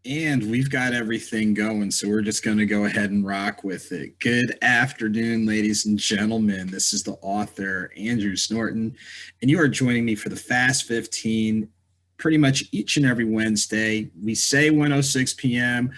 And we've got everything going, so we're just going to go ahead and rock with it. Good afternoon, ladies and gentlemen. This is the author, Andrew Snorton, and you are joining me for the Fast 15 pretty much each and every Wednesday. We say 1:06 p.m.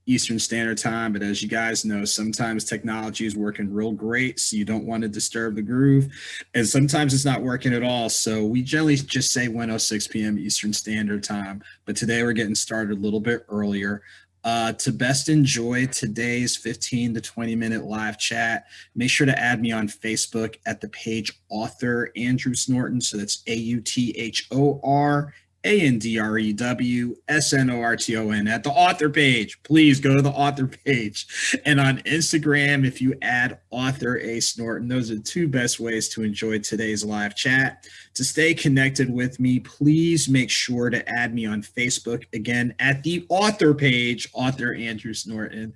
Eastern Standard Time, but as you guys know, sometimes technology is working real great, so you don't want to disturb the groove, and sometimes it's not working at all. So we generally just say 1:06 p.m. Eastern Standard Time, but today we're getting started a little bit earlier. To best enjoy today's 15 to 20-minute live chat, make sure to add me on Facebook at the page Author Andrew Snorton. So that's AuthorAndrewSnorton at the author page. Please go to the author page. And on Instagram, if you add Author A Snorton, those are the two best ways to enjoy today's live chat. To stay connected with me, please make sure to add me on Facebook again at the author page, Author Andrew Snorton.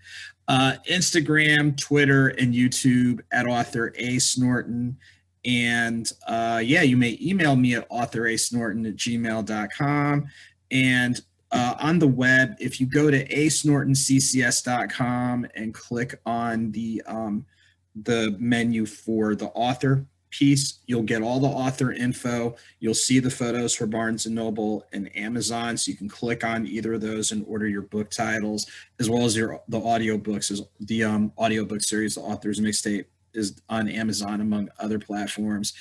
Instagram, Twitter, and YouTube at Author A Snorton. And you may email me at authorasnorton@gmail.com. And on the web, if you go to asnortonccs.com and click on the menu for the author piece, you'll get all the author info. You'll see the photos for Barnes & Noble and Amazon, so you can click on either of those and order your book titles, as well as the audiobooks, the audiobook series, The Author's Mixtape, is on Amazon, among other platforms.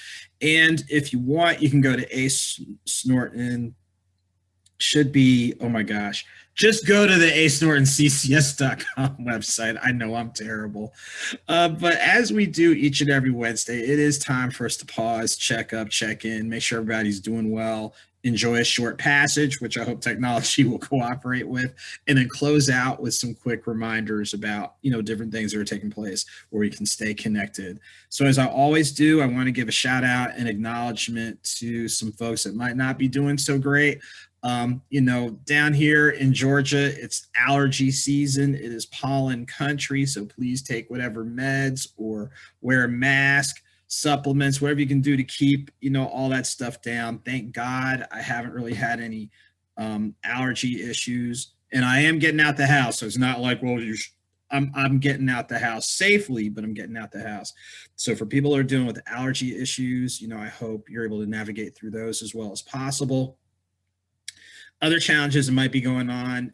And if you want, you can go to Ace Snorton. Should be, oh my gosh, just go to the asnortonccs.com website. I know I'm terrible. But as we do each and every Wednesday, it is time for us to pause, check up, check in, make sure everybody's doing well, enjoy a short passage, which I hope technology will cooperate with, and then close out with some quick reminders about, different things that are taking place where we can stay connected. So as I always do, I want to give a shout out and acknowledgement to some folks that might not be doing so great. Down here in Georgia, it's allergy season. It is pollen country. So please take whatever meds or wear a mask, supplements, whatever you can do to keep, all that stuff down. Thank God I haven't really had any allergy issues, and I am getting out the house. So it's not like, well, I'm getting out the house safely, but I'm getting out the house. So for people who are dealing with allergy issues, I hope you're able to navigate through those as well as possible. Other challenges that might be going on,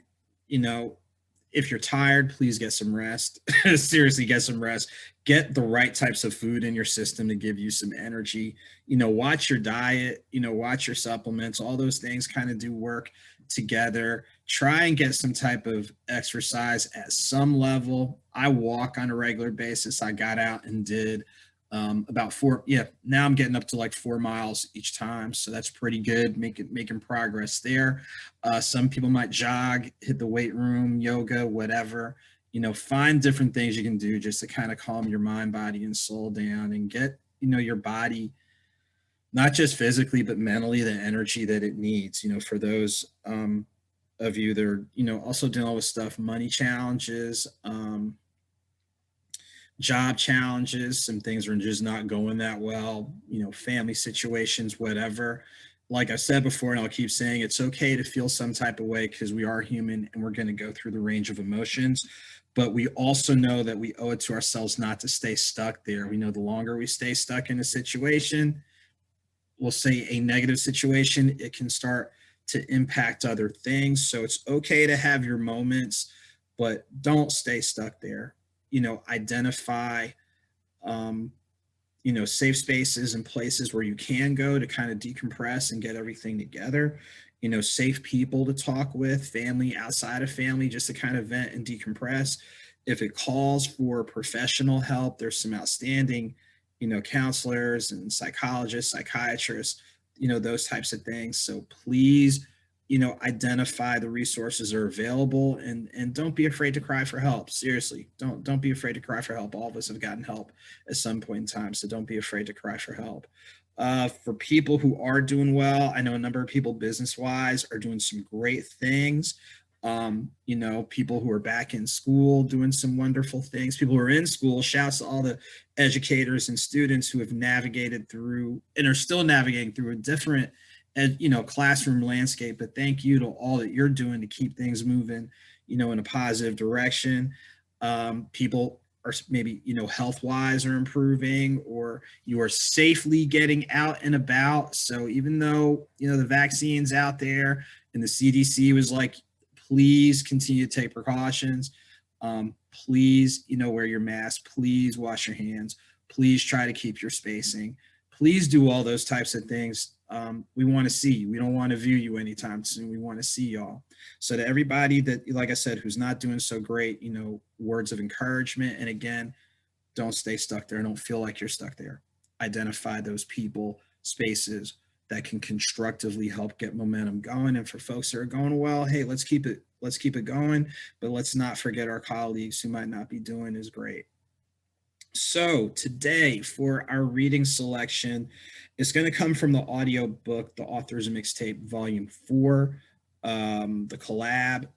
if you're tired, please get some rest. Seriously, get some rest. Get the right types of food in your system to give you some energy. Watch your diet, watch your supplements. All those things kind of do work together. Try and get some type of exercise at some level. I walk on a regular basis. I got out and did about now I'm getting up to like 4 miles each time, so that's pretty good, making progress there. Some people might jog, hit the weight room, yoga, whatever. Find different things you can do just to kind of calm your mind, body, and soul down, and get your body, not just physically but mentally, the energy that it needs. For those of you that are also dealing with stuff, money challenges, job challenges, some things are just not going that well, family situations, whatever. Like I said before, and I'll keep saying, it's okay to feel some type of way, because we are human and we're going to go through the range of emotions. But we also know that we owe it to ourselves not to stay stuck there. We know the longer we stay stuck in a situation, we'll say a negative situation, it can start to impact other things. So it's okay to have your moments, but don't stay stuck there. Identify, safe spaces and places where you can go to kind of decompress and get everything together. Safe people to talk with, family, outside of family, just to kind of vent and decompress. If it calls for professional help, there's some outstanding, counselors and psychologists, psychiatrists, those types of things. So please, identify the resources that are available, and don't be afraid to cry for help. Seriously, don't be afraid to cry for help. All of us have gotten help at some point in time, so don't be afraid to cry for help. For people who are doing well, I know a number of people business-wise are doing some great things. People who are back in school doing some wonderful things. People who are in school, shouts to all the educators and students who have navigated through and are still navigating through a different classroom landscape, but thank you to all that you're doing to keep things moving, in a positive direction. People are maybe, health wise are improving, or you are safely getting out and about. So even though, the vaccine's out there and the CDC was like, please continue to take precautions. Please, wear your mask. Please wash your hands. Please try to keep your spacing. Please do all those types of things. We want to see you. We don't want to view you anytime soon. We want to see y'all. So to everybody that, like I said, who's not doing so great, words of encouragement. And again, don't stay stuck there. Don't feel like you're stuck there. Identify those people, spaces that can constructively help get momentum going. And for folks that are going well, hey, let's keep it going, but let's not forget our colleagues who might not be doing as great. So today for our reading selection, it's going to come from the audiobook, The Author's Mixtape, Volume 4, the Collab.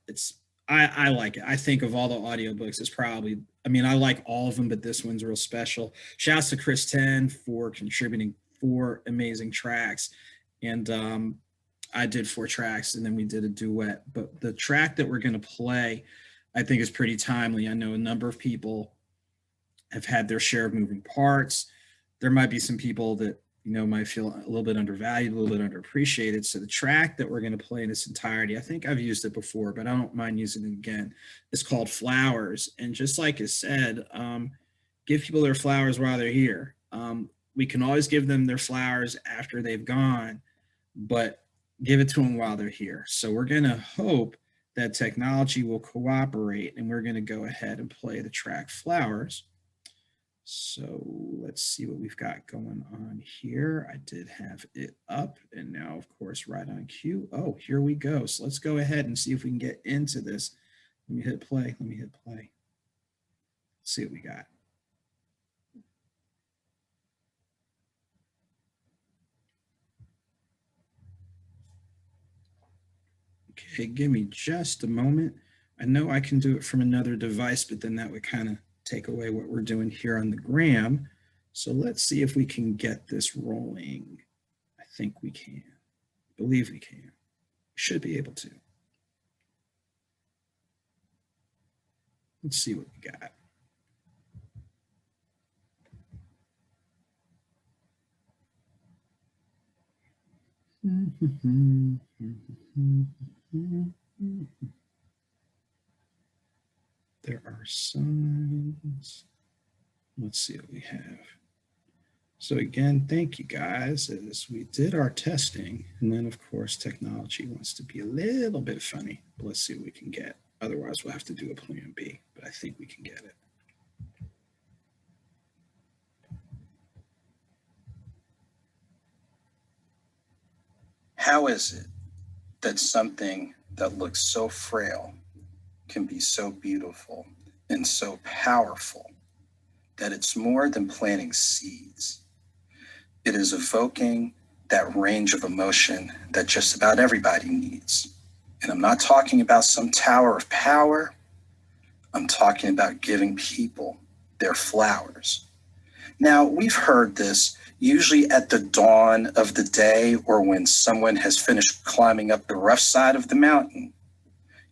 I like it. I think of all the audiobooks, it's probably, I like all of them, but this one's real special. Shouts to Chris 10 for contributing 4 amazing tracks. And I did 4 tracks, and then we did a duet. But the track that we're going to play, I think, is pretty timely. I know a number of people have had their share of moving parts. There might be some people that, might feel a little bit undervalued, a little bit underappreciated. So the track that we're going to play in its entirety, I think I've used it before, but I don't mind using it again. It's called Flowers. And just like I said, give people their flowers while they're here. We can always give them their flowers after they've gone, but give it to them while they're here. So we're going to hope that technology will cooperate, and we're going to go ahead and play the track Flowers. So let's see what we've got going on here. I did have it up, and now, of course, right on cue. Oh, here we go. So let's go ahead and see if we can get into this. Let me hit play. Let's see what we got. Okay, give me just a moment. I know I can do it from another device, but then that would kind of take away what we're doing here on the gram. So let's see if we can get this rolling. I think we can. I believe we can. We should be able to. Let's see what we got. There are signs. Let's see what we have. So again, thank you guys, as we did our testing. And then, of course, technology wants to be a little bit funny. But let's see what we can get. Otherwise, we'll have to do a plan B. But I think we can get it. How is it that something that looks so frail can be so beautiful and so powerful that it's more than planting seeds? It is evoking that range of emotion that just about everybody needs. And I'm not talking about some tower of power. I'm talking about giving people their flowers. Now, we've heard this usually at the dawn of the day, or when someone has finished climbing up the rough side of the mountain.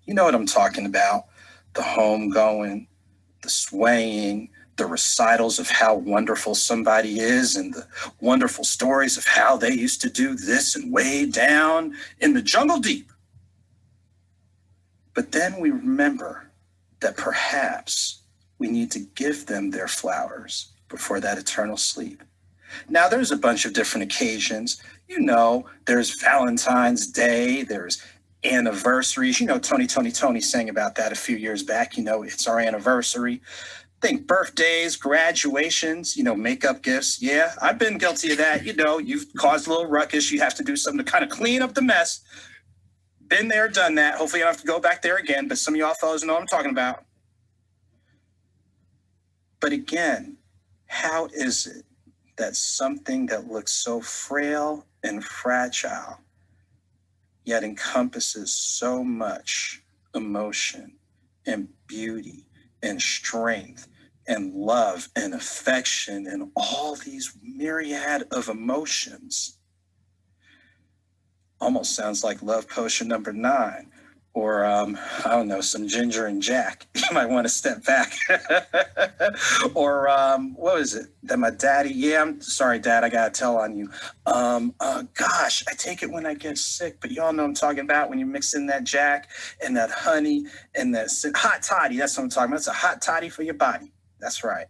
You know what I'm talking about. The homegoing, the swaying, the recitals of how wonderful somebody is, and the wonderful stories of how they used to do this and way down in the jungle deep. But then we remember that perhaps we need to give them their flowers before that eternal sleep. Now, there's a bunch of different occasions. There's Valentine's Day, there's anniversaries. Tony sang about that a few years back. It's our anniversary. Think birthdays, graduations, makeup gifts. Yeah, I've been guilty of that. You've caused a little ruckus. You have to do something to kind of clean up the mess. Been there, done that. Hopefully I don't have to go back there again, but some of y'all fellows know what I'm talking about. But again, how is it that something that looks so frail and fragile yet encompasses so much emotion and beauty and strength and love and affection and all these myriad of emotions, Almost sounds like Love Potion #9. Or, I don't know, some Ginger and Jack. You might want to step back. Or, what was it? That my daddy, yeah, I'm sorry, Dad, I got to tell on you. Gosh, I take it when I get sick, but y'all know I'm talking about when you mix in that Jack and that honey and that hot toddy. That's what I'm talking about. It's a hot toddy for your body. That's right.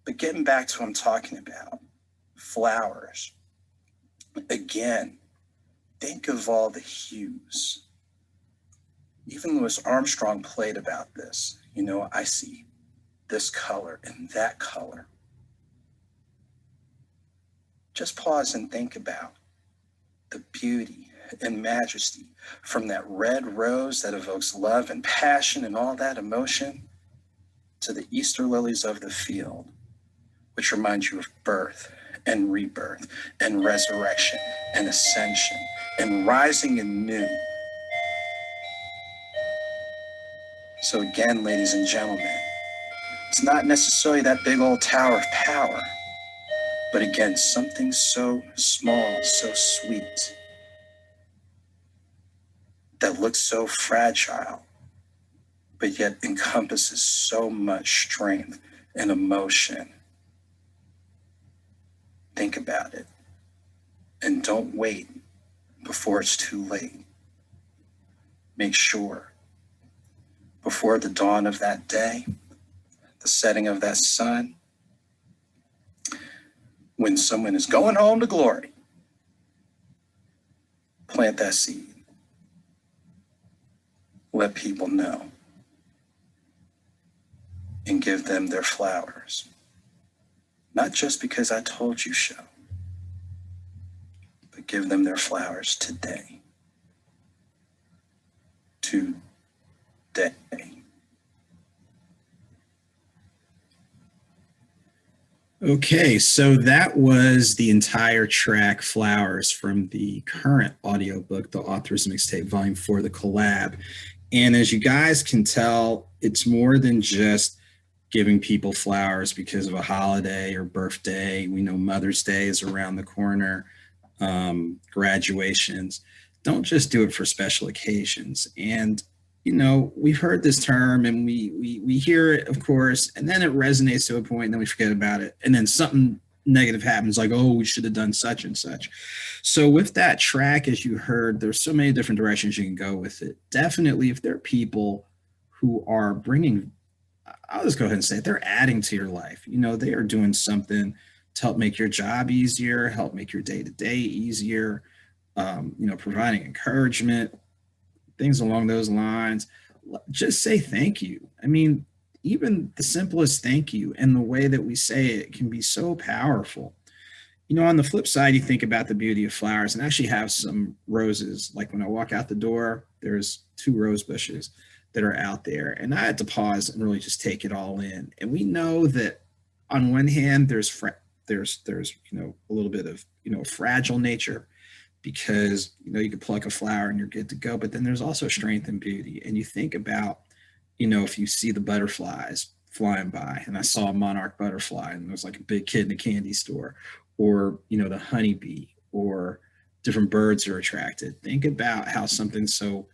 But getting back to what I'm talking about, flowers. Again, think of all the hues. Even Louis Armstrong played about this. You know, I see this color and that color. Just pause and think about the beauty and majesty from that red rose that evokes love and passion and all that emotion to the Easter lilies of the field, which remind you of birth and rebirth and resurrection and ascension and rising anew. So again, ladies and gentlemen, it's not necessarily that big old tower of power, but again, something so small, so sweet, that looks so fragile, but yet encompasses so much strength and emotion. Think about it, and don't wait before it's too late. Make sure, before the dawn of that day, the setting of that sun, when someone is going home to glory, plant that seed. Let people know and give them their flowers. Not just because I told you so, but give them their flowers today. Today. Okay, so that was the entire track Flowers from the current audiobook, The Author's Mixtape Volume 4, the Collab. And as you guys can tell, it's more than just giving people flowers because of a holiday or birthday. We know Mother's Day is around the corner, graduations. Don't just do it for special occasions. And you know, we've heard this term and we hear it, of course, and then it resonates to a point, and then we forget about it. And then something negative happens, like, oh, we should have done such and such. So with that track, as you heard, there's so many different directions you can go with it. Definitely, if there are people who are bringing, I'll just go ahead and say it, they're adding to your life. You know, they are doing something to help make your job easier, help make your day-to-day easier, you know, providing encouragement, things along those lines. Just say thank you. I mean, even the simplest thank you and the way that we say it can be so powerful. You know, on the flip side, you think about the beauty of flowers, and I actually have some roses. Like when I walk out the door, there's 2 rose bushes that are out there, and I had to pause and really just take it all in. And we know that on one hand, there's you know, a little bit of, you know, fragile nature, because you know you could pluck a flower and you're good to go, but then there's also strength and beauty. And you think about, you know, if you see the butterflies flying by, and I saw a monarch butterfly and there was like a big kid in a candy store, or you know, the honeybee, or different birds are attracted. Think about how something so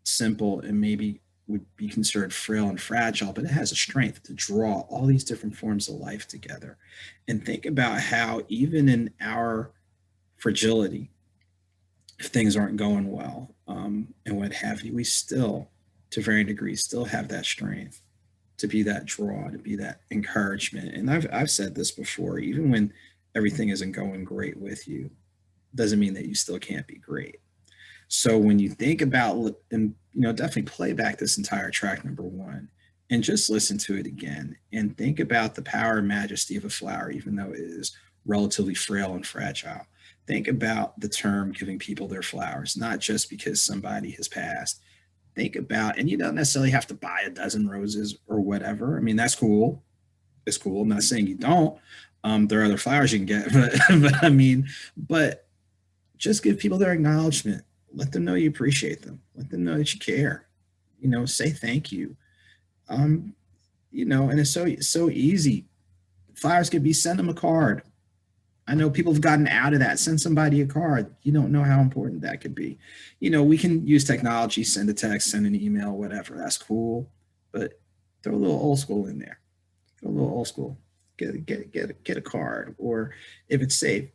simple and maybe would be considered frail and fragile, but it has a strength to draw all these different forms of life together. And think about how even in our fragility, if things aren't going well, and what have you, we still, to varying degrees, still have that strength to be that draw, to be that encouragement. And I've said this before, even when everything isn't going great with you, doesn't mean that you still can't be great. So when you think about, and you know, definitely play back this entire track #1 and just listen to it again and think about the power and majesty of a flower, even though it is relatively frail and fragile. Think about the term giving people their flowers, not just because somebody has passed. Think about, and you don't necessarily have to buy a dozen roses or whatever. I mean, that's cool. It's cool. I'm not saying you don't. There are other flowers you can get, but I mean, but just give people their acknowledgement. Let them know you appreciate them. Let them know that you care. You know, say thank you. You know, and it's so easy. Flowers could be, send them a card. I know people have gotten out of that. Send somebody a card. You don't know how important that could be. We can use technology, send a text, send an email, whatever. That's cool. But throw a little old school in there. Throw a little old school. Get a card. Or if it's safe,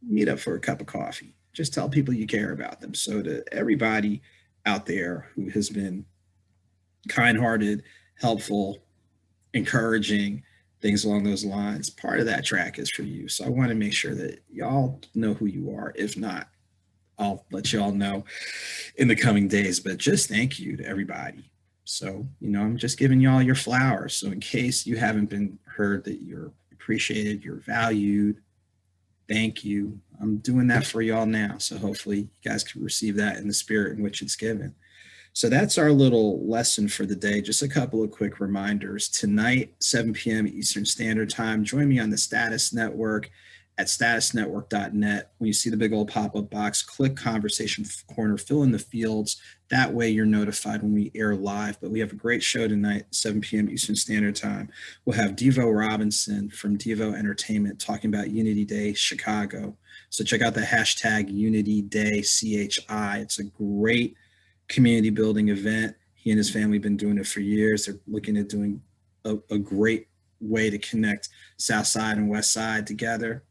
meet up for a cup of coffee. Just tell people you care about them. So to everybody out there who has been kind-hearted, helpful, encouraging, things along those lines, part of that track is for you. So I want to make sure that y'all know who you are. If not, I'll let y'all know in the coming days. But just thank you to everybody. So, I'm just giving y'all your flowers. So in case you haven't been heard that you're appreciated, you're valued, thank you. I'm doing that for y'all now. So hopefully you guys can receive that in the spirit in which it's given. So that's our little lesson for the day. Just a couple of quick reminders. Tonight, 7 p.m. Eastern Standard Time, join me on the Status Network at statusnetwork.net. When you see the big old pop-up box, click Conversation Corner, fill in the fields. That way you're notified when we air live. But we have a great show tonight, 7 p.m. Eastern Standard Time. We'll have Devo Robinson from Devo Entertainment talking about Unity Day Chicago. So check out the hashtag Unity Day CHI. It's a great community building event. He and his family have been doing it for years. They're looking at doing a great way to connect South Side and West Side together,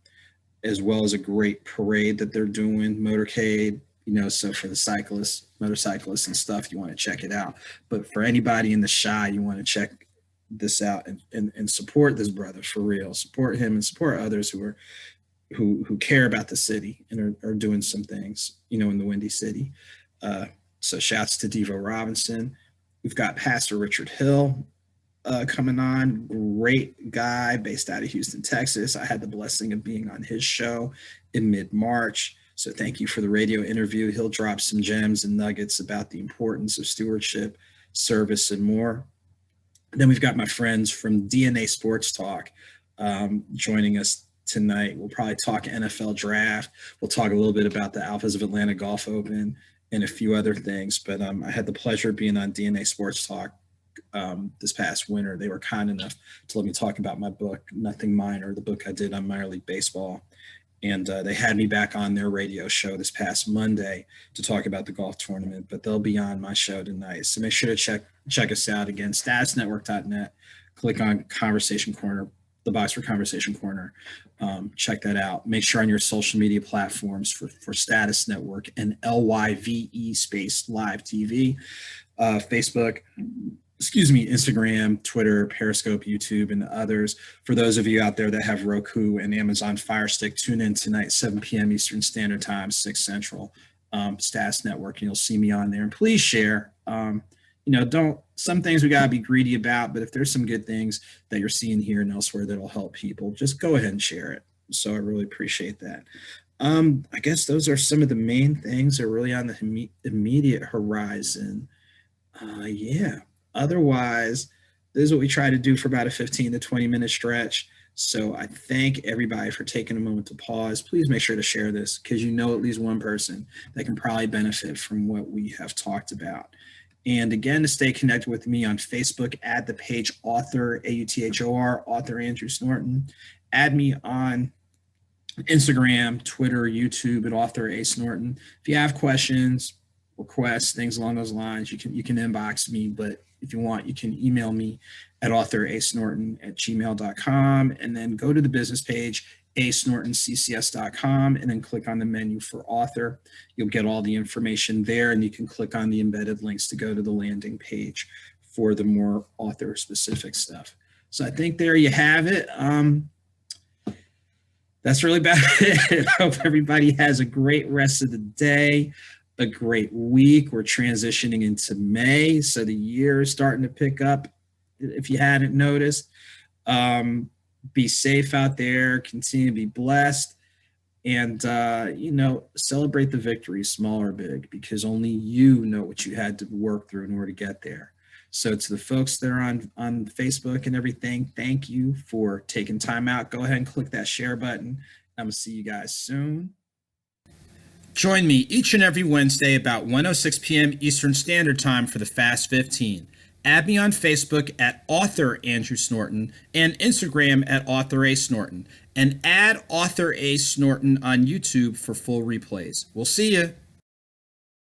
as well as a great parade that they're doing, motorcade, so for the cyclists, motorcyclists and stuff, you want to check it out. But for anybody in the Chi, you want to check this out and support this brother for real. Support him and support others who care about the city and are doing some things, in the Windy City. So shouts to Devo Robinson. We've got Pastor Richard Hill coming on. Great guy based out of Houston, Texas. I had the blessing of being on his show in mid-March. So thank you for the radio interview. He'll drop some gems and nuggets about the importance of stewardship, service, and more. And then we've got my friends from DNA Sports Talk joining us tonight. We'll probably talk NFL draft. We'll talk a little bit about the Alphas of Atlanta Golf Open and a few other things. But I had the pleasure of being on DNA Sports Talk this past winter. They were kind enough to let me talk about my book, Nothing Minor, the book I did on minor league baseball. And they had me back on their radio show this past Monday to talk about the golf tournament, but they'll be on my show tonight. So make sure to check us out again, statusnetwork.net. Click on Conversation Corner, the box for Conversation Corner. Check that out. Make sure on your social media platforms for Status Network and LYVE space live TV, Facebook, Instagram, Twitter, Periscope, YouTube, and others. For those of you out there that have Roku and Amazon Fire Stick, tune in tonight, 7 p.m. Eastern Standard Time, 6 Central, Status Network, and you'll see me on there. And please share. Some things we got to be greedy about, but if there's some good things that you're seeing here and elsewhere that'll help people, just go ahead and share it. So I really appreciate that. I guess those are some of the main things that are really on the immediate horizon. Yeah. Otherwise, this is what we try to do for about a 15 to 20 minute stretch. So I thank everybody for taking a moment to pause. Please make sure to share this because at least one person that can probably benefit from what we have talked about. And again, to stay connected with me on Facebook, add the page Author, AUTHOR, Author Andrew Snorton. Add me on Instagram, Twitter, YouTube at Author A Snorton. If you have questions, requests, things along those lines, you can inbox me, but if you want, you can email me at authorsnorton@gmail.com and then go to the business page, asnortonccs.com, and then click on the menu for author. You'll get all the information there, and you can click on the embedded links to go to the landing page for the more author specific stuff. So I think there you have it. That's really about it. I hope everybody has a great rest of the day, a great week. We're transitioning into May, so the year is starting to pick up if you hadn't noticed. Be safe out there, continue to be blessed, and celebrate the victories, small or big, because only you know what you had to work through in order to get there. So to the folks that are on Facebook and everything, thank you for taking time out. Go ahead and click that share button. I'm going to see you guys soon. Join me each and every Wednesday about 1:06 p.m. Eastern Standard Time for the Fast 15. Add me on Facebook at Author Andrew Snorton and Instagram at Author A Snorton. And add Author A Snorton on YouTube for full replays. We'll see you.